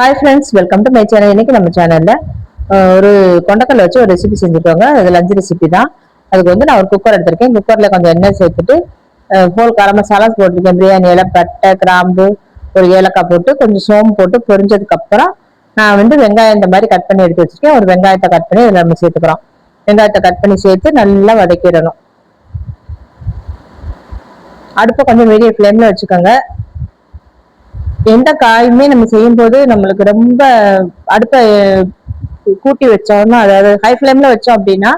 Hi friends, welcome to my channel. இன்னைக்கு நம்ம சேனல்ல ஒரு கொண்டக்கல்ல வச்சு ஒரு ரெசிபி செஞ்சுக்கோங்க. அது லஞ்ச் ரெசிபி தான். அதுக்கு வந்து நான் ஒரு குக்கர் எடுத்திருக்கேன். குக்கர்ல கொஞ்சம் எண்ணெய் சேர்த்துட்டு ஹோல் கரம் மசாலா போட்டிருக்கேன். பிரியாணி இலை, பட்டை, கிராம்பு, ஒரு ஏலக்காய் போட்டு கொஞ்சம் சோம்பு போட்டு பொரிஞ்சதுக்கு அப்புறம் நான் வந்து வெங்காயம் இந்த மாதிரி கட் பண்ணி எடுத்து வச்சிருக்கேன். ஒரு வெங்காயத்தை கட் பண்ணி இதில் நம்ம சேர்த்துக்கிறோம். வெங்காயத்தை கட் பண்ணி சேர்த்து நல்லா வதக்கிடணும். அடுப்பை கொஞ்சம் மீடியம் ஃப்ளேம்ல வச்சுக்கோங்க. எந்த காயுமே நம்ம செய்யும் போது நம்மளுக்கு ரொம்ப அடுப்பை கூட்டி வச்சோம்னா, அதாவது ஹை ஃப்ளேம்ல வச்சோம் அப்படின்னா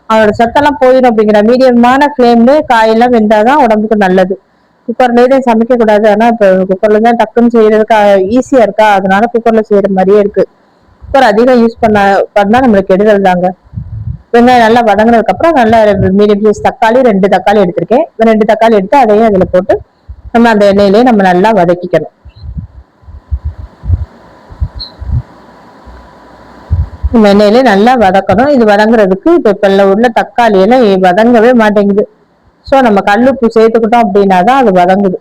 அதோட சத்தெல்லாம் போயிடும். அப்படிங்கிற மீடியமான ஃப்ளேம்ல காயெல்லாம் வெந்தாதான் உடம்புக்கு நல்லது. குக்கர்லேயே சமைக்க கூடாது. ஆனா இப்ப குக்கர்ல தான் டக்குன்னு செய்யறதுக்கு ஈஸியா இருக்கா, அதனால குக்கர்ல செய்யற மாதிரியே இருக்கு. குக்கர் அதிகம் யூஸ் பண்ணா நம்மளுக்கு கெடுதல் தாங்க. வெங்காயம் நல்லா வதங்கினதுக்கு அப்புறம் நல்லா மீடியம் சைஸ் தக்காளி 2 தக்காளி எடுத்திருக்கேன். 2 தக்காளி எடுத்து அதையும் அதுல போட்டு நம்ம அந்த எண்ணெயிலேயே நம்ம நல்லா வதக்கிக்கணும். எண்ணெயிலே நல்லா வதக்கணும். இது வதங்குறதுக்கு இப்ப உள்ள தக்காளி எல்லாம் வதங்கவே மாட்டேங்குது. ஸோ நம்ம கல்லுப்பு சேர்த்துக்கிட்டோம் அப்படின்னா தான் அது வதங்குது.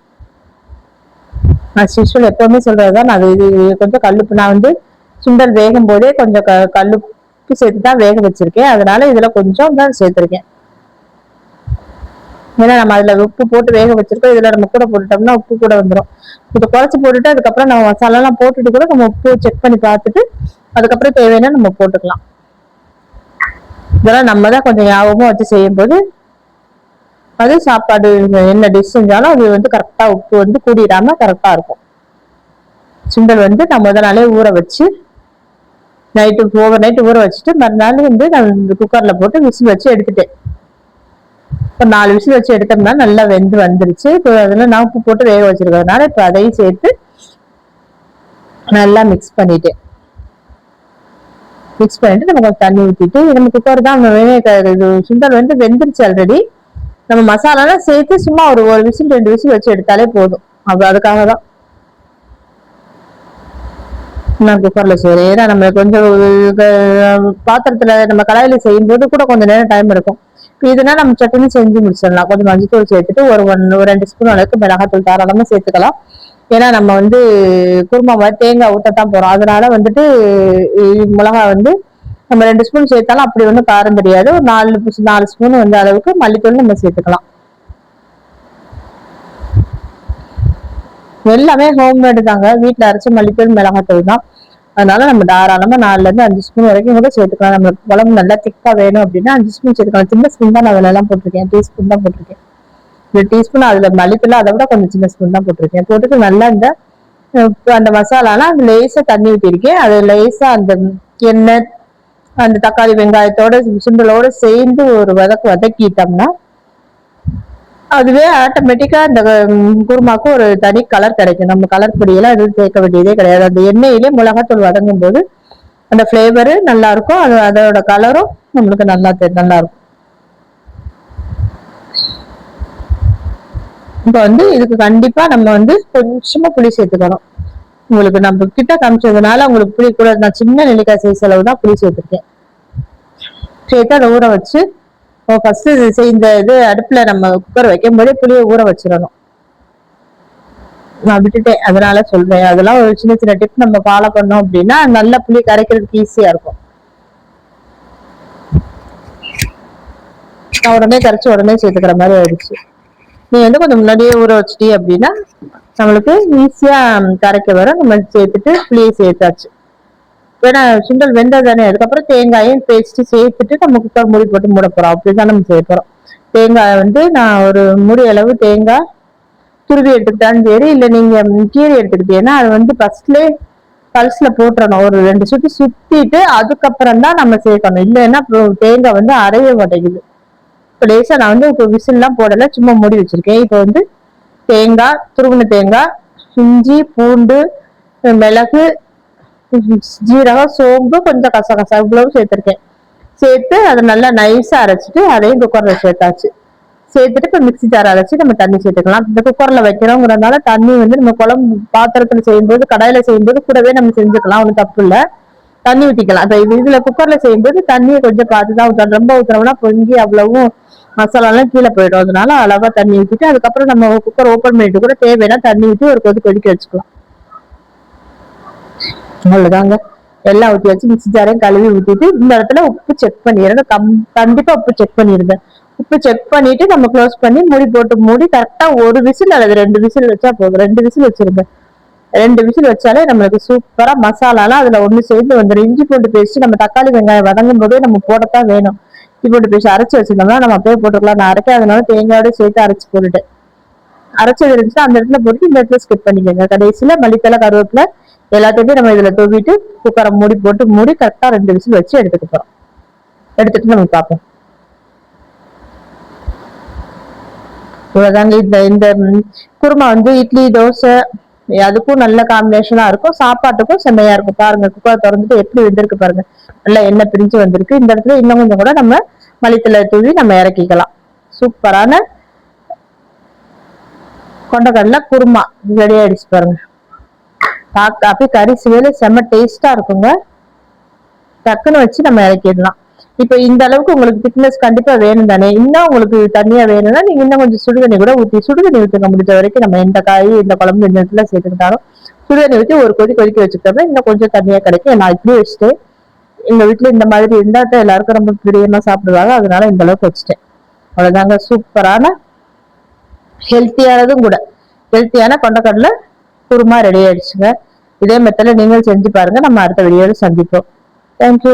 நான் சிசுவல் எப்பவுமே சொல்றதுதான். நான் இது கொஞ்சம் கல்லுப்பு நான் வந்து சுண்டல் வேகும் போதே கொஞ்சம் கல்லுப்பு சேர்த்து தான் வேக வச்சிருக்கேன். அதனால இதுல கொஞ்சம் தான் சேர்த்திருக்கேன். ஏன்னா நம்ம அதுல உப்பு போட்டு வேக வச்சிருக்கோம். இதுல நம்ம கூட போட்டுட்டோம்னா உப்பு கூட வந்துடும். இதை குறைச்சி போட்டுட்டு அதுக்கப்புறம் நம்ம மசாலா எல்லாம் போட்டுட்டு கூட நம்ம உப்பு செக் பண்ணி பார்த்துட்டு அதுக்கப்புறம் தேவைன்னா நம்ம போட்டுக்கலாம். இதெல்லாம் நம்ம தான் கொஞ்சம் ஞாபகமா வச்சு செய்யும் போது அது சாப்பாடு என்ன டிஷ் செஞ்சாலும் அது வந்து கரெக்டா உப்பு வந்து கூடிடாம கரெக்டா இருக்கும். சுண்டல் வந்து நான் முதல் நாளே ஊற வச்சு ஓவர் நைட் ஊற வச்சுட்டு மறுநாள் வந்து நான் குக்கர்ல போட்டு விசில் வச்சு எடுத்துட்டேன். இப்போ 4 விசில் வச்சு எடுத்தோம்னா நல்லா வெந்து வந்துருச்சு. இப்போ அதுல நான் உப்பு போட்டு வேக வச்சிருக்கிறதுனால இப்போ அதையும் சேர்த்து நல்லா மிக்ஸ் பண்ணிட்டு நம்ம கொஞ்சம் தண்ணி ஊற்றிட்டு நம்ம குக்கர் தான் சுண்டல் வந்து வெந்துருச்சு ஆல்ரெடி. நம்ம மசாலாலாம் சேர்த்து சும்மா ஒரு விசில் 2 விசில் வச்சு எடுத்தாலே போதும். அதுக்காக தான் நான் குக்கர்ல செய்யறேன். ஏன்னா நம்ம கொஞ்சம் பாத்திரத்துல நம்ம கடாயில செய்யும் போது கூட கொஞ்சம் நேரம் டைம் இருக்கும். இதுனா நம்ம சட்னி செஞ்சு முடிச்சிடலாம். கொஞ்சம் மஞ்சத்தூள் சேர்த்துட்டு ஒரு 2 ஸ்பூன் அளவுக்கு மிளகாத்தூள் தாராளமா சேர்த்துக்கலாம். ஏன்னா நம்ம வந்து குருமா மாதிரி தேங்காய் ஊற்றத்தான் போறோம். அதனால வந்துட்டு மிளகா வந்து நம்ம 2 ஸ்பூன் சேர்த்தாலும் அப்படி ஒன்றும் காரம் தெரியாது. ஒரு 4 ஸ்பூன் வந்து அளவுக்கு மல்லித்தூள் நம்ம சேர்த்துக்கலாம். எல்லாமே ஹோம்மேடு தாங்க. வீட்டுல அரைச்ச மல்லித்தூள் மிளகாத்தூள் தான். அதனால நம்ம தாராளமா 4ல இருந்து 5 ஸ்பூன் வரைக்கும் கூட சேர்த்துக்கலாம். நம்மளுக்கு குழம்பு நல்லா திக்கா வேணும் அப்படின்னா 5 ஸ்பூன் சேர்த்துக்கலாம். சின்ன ஸ்பூன் தான் நான் அதுல எல்லாம் போட்டிருக்கேன். டீஸ்பூன் தான் போட்டிருக்கேன். இந்த டீஸ்பூன் அதுல மல்லித்தூள் அதை விட கொஞ்சம் சின்ன ஸ்பூன் தான் போட்டிருக்கேன். போட்டுட்டு நல்லா அந்த மசாலாலாம் அது லேசா தண்ணி ஊற்றிருக்கேன். அது லேசா அந்த எண்ணெய் அந்த தக்காளி வெங்காயத்தோட சுண்டலோட சேர்ந்து ஒரு வதக்கிட்டோம்னா அதுவே ஆட்டோமேட்டிக்கா அந்த குருமாக்கு ஒரு தனி கலர் கிடைக்கும். நம்ம கலர் பொடியெல்லாம் எதுவும் சேர்க்க வேண்டியதே கிடையாது. அந்த எண்ணெயிலே மிளகாத்தூள் வதங்கும் போது அந்த ஃபிளேவரு நல்லா இருக்கும். அதோட கலரும் நம்மளுக்கு நல்லா இருக்கும். இப்ப வந்து இதுக்கு கண்டிப்பா நம்ம வந்து கொஞ்சமா புளி சேர்த்துக்கணும். உங்களுக்கு நம்ம கிட்ட காமிச்சதுனால உங்களுக்கு புளி கூட நான் சின்ன நெல்லிக்காய் சைஸ் அளவு தான் புளி சேர்த்துருக்கேன். சேர்த்து அதை ஊற வச்சு ஃபர்ஸ்ட் இந்த இது அடுப்புல நம்ம குக்கர் வைக்கும் போதே புளியை ஊற வச்சிடணும். நான் விட்டுட்டேன், அதனால சொல்றேன். அதெல்லாம் ஒரு சின்ன சின்ன டிப் நம்ம ஃபாலோ பண்ணோம் அப்படின்னா நல்ல புளி கரைக்கிறதுக்கு ஈஸியா இருக்கும். நான் உடனே கரைச்சி உடனே சேர்த்துக்கிற மாதிரி ஆயிடுச்சு. நீ வந்து கொஞ்சம் முன்னாடியே ஊற வச்சுட்டி அப்படின்னா நம்மளுக்கு ஈஸியா கரைக்க வர நம்ம சேர்த்துட்டு புளியை சேர்த்தாச்சு. ஏன்னா சுண்டல் வெந்ததானே. அதுக்கப்புறம் தேங்காயும் பேஸ்ட் சேர்த்துட்டு நம்ம குக்கர் மூடி போட்டு மூட போறோம். அப்படிதான் நம்ம செய்ய போறோம். தேங்காய் வந்து நான் ஒரு மூடி அளவு தேங்காய் துருவி எடுத்துக்கிட்டாலும் சரி, இல்லை நீங்க கீரை எடுத்துக்கிட்டீங்கன்னா அது வந்து ஃபர்ஸ்ட்லேயே பல்ஸ்ல போட்டுறணும். ஒரு 2 சுத்தி சுத்திட்டு அதுக்கப்புறம் தான் நம்ம சேர்க்கணும். இல்லைன்னா தேங்காய் வந்து அரைய மாட்டேங்குது. இப்போ லேசா நான் வந்து இப்போ விசில்லாம் போடல, சும்மா மூடி வச்சிருக்கேன். இப்போ வந்து தேங்காய், துருவின தேங்காய், இஞ்சி, பூண்டு, மிளகு, ஜீரகம், சோம்பு, கொஞ்சம் கசகசா இவ்வளவு சேர்த்திருக்கேன். சேர்த்து அதை நல்லா நைஸா அரைச்சிட்டு அதையும் குக்கர்ல சேர்த்தாச்சு. சேர்த்துட்டு இப்போ மிக்சி ஜார் அரைச்சி நம்ம தண்ணி சேர்த்துக்கலாம். இந்த குக்கர்ல வைக்கிறோங்கிறதுனால தண்ணி வந்து நம்ம குழம்பு பாத்திரத்துல செய்யும்போது கடாயில செய்யும்போது கூடவே நம்ம செஞ்சுக்கலாம். ஒன்றும் தப்பு இல்லை, தண்ணி ஊற்றிக்கலாம். இப்போ இதுல குக்கர்ல செய்யும்போது தண்ணியை கொஞ்சம் பார்த்துதான் ஊற்றணும். ரொம்ப ஊற்றுறோம்னா பொங்கி அவ்வளவும் மசாலாலாம் கீழே போயிடும். அதனால அளவா தண்ணி ஊற்றிட்டு அதுக்கப்புறம் நம்ம குக்கர் ஓப்பன் பண்ணிட்டு கூட தேவைன்னா தண்ணி ஊற்றி ஒரு கொதிக்க வச்சுக்கலாம். அவ்வளவுதாங்க. எல்லாம் ஊற்றி வச்சு மிக்ஸி ஜாரையும் கழுவி ஊத்திட்டு இந்த இடத்துல உப்பு செக் பண்ணிடுங்க. கண்டிப்பா உப்பு செக் பண்ணிடுங்க. உப்பு செக் பண்ணிட்டு நம்ம க்ளோஸ் பண்ணி மூடி போட்டு மூடி கரெக்டா ஒரு விசில் அல்லது 2 விசில் வச்சா போதும். 2 விசில் வச்சிருங்க. 2 விசில் வச்சாலே நம்மளுக்கு சூப்பரா மசாலாலாம் அதுல ஒண்ணு சேர்ந்து வந்துடும். இஞ்சி பூண்டு பேஸ்ட் நம்ம தக்காளி வெங்காயம் வதங்கும் போதே நம்ம போடத்தான் வேணும். இஞ்சி பூண்டு பேஸ்ட் அரைச்சு வச்சிருந்தோம்னா நம்ம அப்படியே போட்டுக்கலாம். நான் அரைக்காதனால தேங்காயோட சேர்த்து அரைச்சு போட்டுட்டேன். அரைச்சது இருந்துச்சுன்னா அந்த இடத்துல போட்டு இந்த இடத்துல ஸ்கிப் பண்ணிக்கோங்க. கடைசியில மல்லித்தலை கருவேப்பிலை எல்லாத்தையுமே நம்ம இதுல தூவிட்டு குக்கரை மூடி போட்டு மூடி கரெக்டா 2 விசில் வச்சு எடுத்துக்க போறோம். எடுத்துட்டு நம்ம பார்ப்போம். இவ்வளவுதாங்க. இந்த குருமா இட்லி தோசை அதுக்கும் நல்ல காம்பினேஷனா இருக்கும். சாப்பாட்டுக்கும் செம்மையா இருக்கும். பாருங்க குக்கர் திறந்துட்டு எப்படி வெந்திருக்கு பாருங்க. நல்லா எண்ணெய் பிரிஞ்சு வந்திருக்கு. இந்த இடத்துல இன்னும் கொஞ்சம் கூட நம்ம மல்லித்தலை தூவி நம்ம இறக்கிக்கலாம். சூப்பரான கொண்டக்கடலை குருமா ரெடி ஆயிடுச்சு பாருங்க. அப்படியே கறி சுவையில செம்ம டேஸ்டா இருக்குங்க. டக்குன்னு வச்சு நம்ம இறக்கிடலாம். இப்ப இந்த அளவுக்கு உங்களுக்கு திக்னஸ் கண்டிப்பா வேணும் தானே. இன்னும் உங்களுக்கு தண்ணியா வேணும்னா நீங்க இன்னும் கொஞ்சம் சுடுதண்ணி கூட ஊத்தி சுடுதண்ணி ஊற்றுங்க. முடிஞ்ச வரைக்கும் நம்ம எந்த காய் இந்த குழம்பு இந்த இடத்துல சேர்த்துக்கிட்டாலும் சுடுதண்ணி ஊற்றி ஒரு கொதிக்க வச்சுக்கிட்டோம்னா இன்னும் கொஞ்சம் தண்ணியா கிடைக்கும். நான் இப்படி வச்சுட்டேன். எங்க வீட்டுல இந்த மாதிரி இருந்தா தான் எல்லாருக்கும் ரொம்ப பிரியமா சாப்பிடுவாங்க. அதனால இந்த அளவுக்கு வச்சுட்டேன். அவ்வளவுதாங்க. சூப்பரான ஹெல்த்தியானதும் கூட ஹெல்த்தியான கொண்டக்கடலை குருமா ரெடி ஆயிடுச்சுங்க. இதே மெத்தட்ல நீங்களும் செஞ்சு பாருங்க. நம்ம அடுத்த வீடியோல சந்திப்போம். தேங்க்யூ.